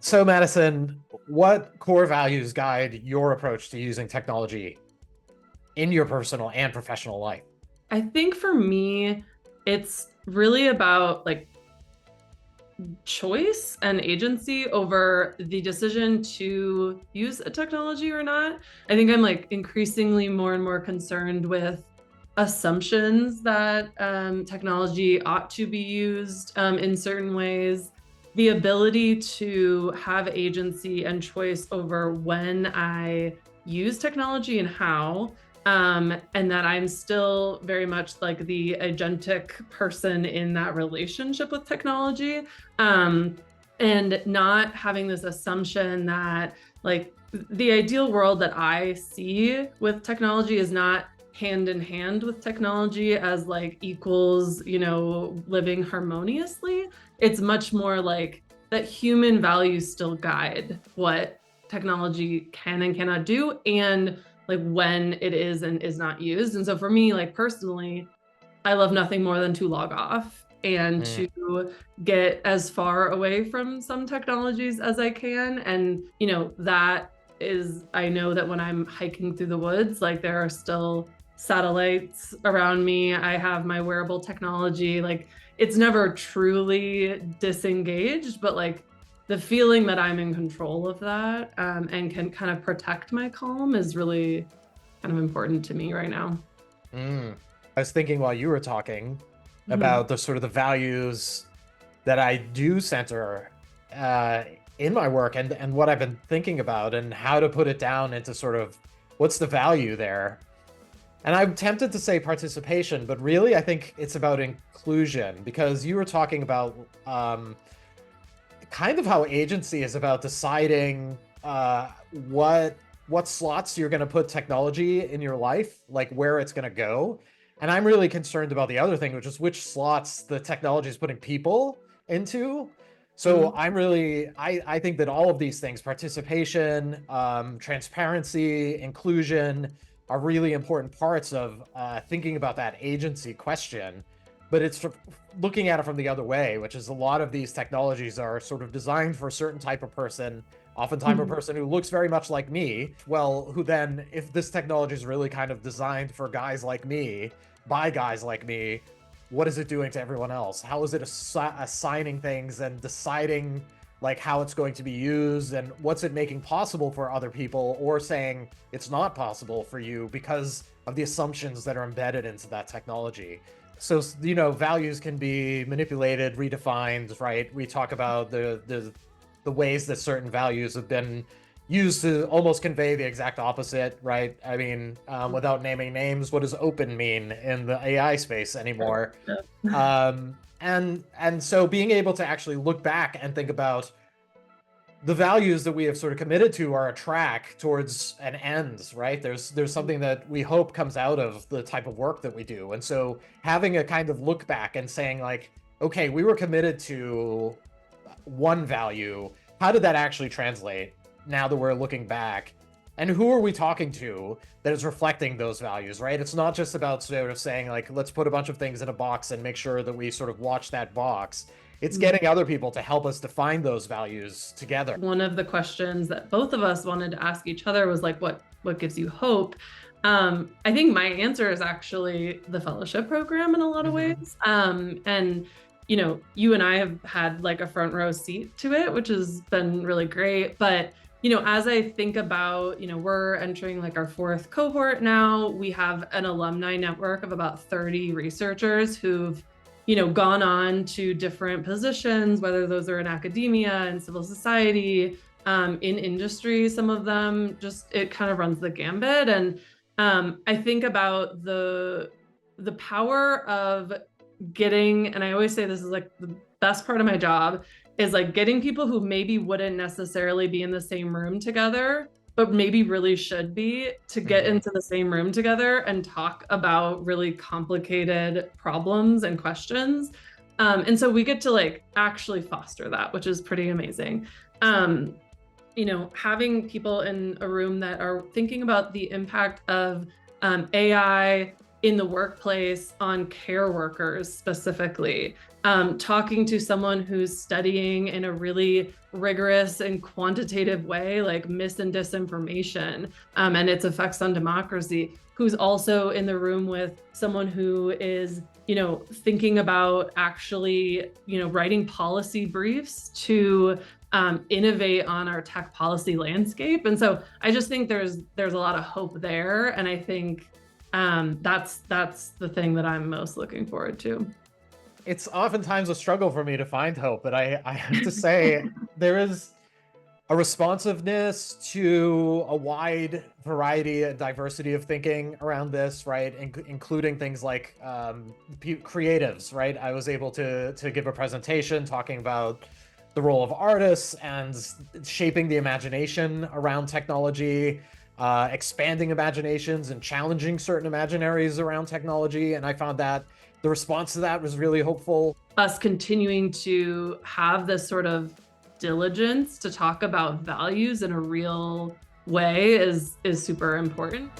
So, Madison, what core values guide your approach to using technology in your personal and professional life? I think for me, it's really about like choice and agency over the decision to use a technology or not. I think I'm like increasingly more and more concerned with assumptions that technology ought to be used in certain ways, the ability to have agency and choice over when I use technology and how. And that I'm still very much like the agentic person in that relationship with technology, um, and not having this assumption that like the ideal world that I see with technology is not hand in hand with technology as like equals, living harmoniously. It's much more like that human values still guide what technology can and cannot do, and like when it is and is not used. And so for me, like personally, I love nothing more than to log off and Mm. to get as far away from some technologies as I can. And, that is, I know that when I'm hiking through the woods, like there are still satellites around me. I have my wearable technology. Like it's never truly disengaged, but like the feeling that I'm in control of that, and can kind of protect my calm is really kind of important to me right now. Mm. I was thinking while you were talking Mhm. about the sort of the values that I do center uh, in my work and what I've been thinking about and how to put it down into sort of what's the value there. And I'm tempted to say participation, but really I think it's about inclusion because you were talking about kind of how agency is about deciding what slots you're going to put technology in your life, like where it's going to go. And I'm really concerned about the other thing, which is which slots the technology is putting people into. So Mhm. I think that all of these things, participation, transparency, inclusion, are really important parts of thinking about that agency question. But it's looking at it from the other way, which is a lot of these technologies are sort of designed for a certain type of person, oftentimes a Mhm. person who looks very much like me. Well, who then, if this technology is really kind of designed for guys like me, by guys like me, what is it doing to everyone else? How is it assigning things and deciding like how it's going to be used and what's it making possible for other people or saying it's not possible for you because of the assumptions that are embedded into that technology. So values can be manipulated, redefined, right? We talk about the ways that certain values have been used to almost convey the exact opposite, right? I mean, without naming names, what does open mean in the AI space anymore? And so being able to actually look back and think about the values that we have sort of committed to are a track towards an end, right? There's something that we hope comes out of the type of work that we do. And so having a kind of look back and saying like, okay, we were committed to one value. How did that actually translate now that we're looking back? And who are we talking to that is reflecting those values, right? It's not just about sort of saying, like, let's put a bunch of things in a box and make sure that we sort of watch that box. It's Mhm. getting other people to help us define those values together. One of the questions that both of us wanted to ask each other was like, what gives you hope? I think my answer is actually the fellowship program in a lot of Mm-hmm. ways. And you and I have had like a front row seat to it, which has been really great. But as I think about, we're entering like our fourth cohort now. We have an alumni network of about 30 researchers who've gone on to different positions, whether those are in academia and civil society, in industry. Some of them just it kind of runs the gambit, and I think about the power of getting, and I always say this is like the best part of my job is like getting people who maybe wouldn't necessarily be in the same room together but maybe really should be to get Mm-hmm. into the same room together and talk about really complicated problems and questions. And so we get to like actually foster that, which is pretty amazing. Um, Having people in a room that are thinking about the impact of AI in the workplace on care workers specifically, talking to someone who's studying in a really rigorous and quantitative way, like mis and disinformation, and its effects on democracy, who's also in the room with someone who is, thinking about actually, writing policy briefs to innovate on our tech policy landscape. And so I just think there's a lot of hope there, and I think that's the thing that I'm most looking forward to. It's oftentimes a struggle for me to find hope, but I have to say there is a responsiveness to a wide variety and diversity of thinking around this, right? Including things like creatives, right? I was able to give a presentation talking about the role of artists and shaping the imagination around technology, expanding imaginations and challenging certain imaginaries around technology. And I found that the response to that was really hopeful. Us continuing to have this sort of diligence to talk about values in a real way is super important.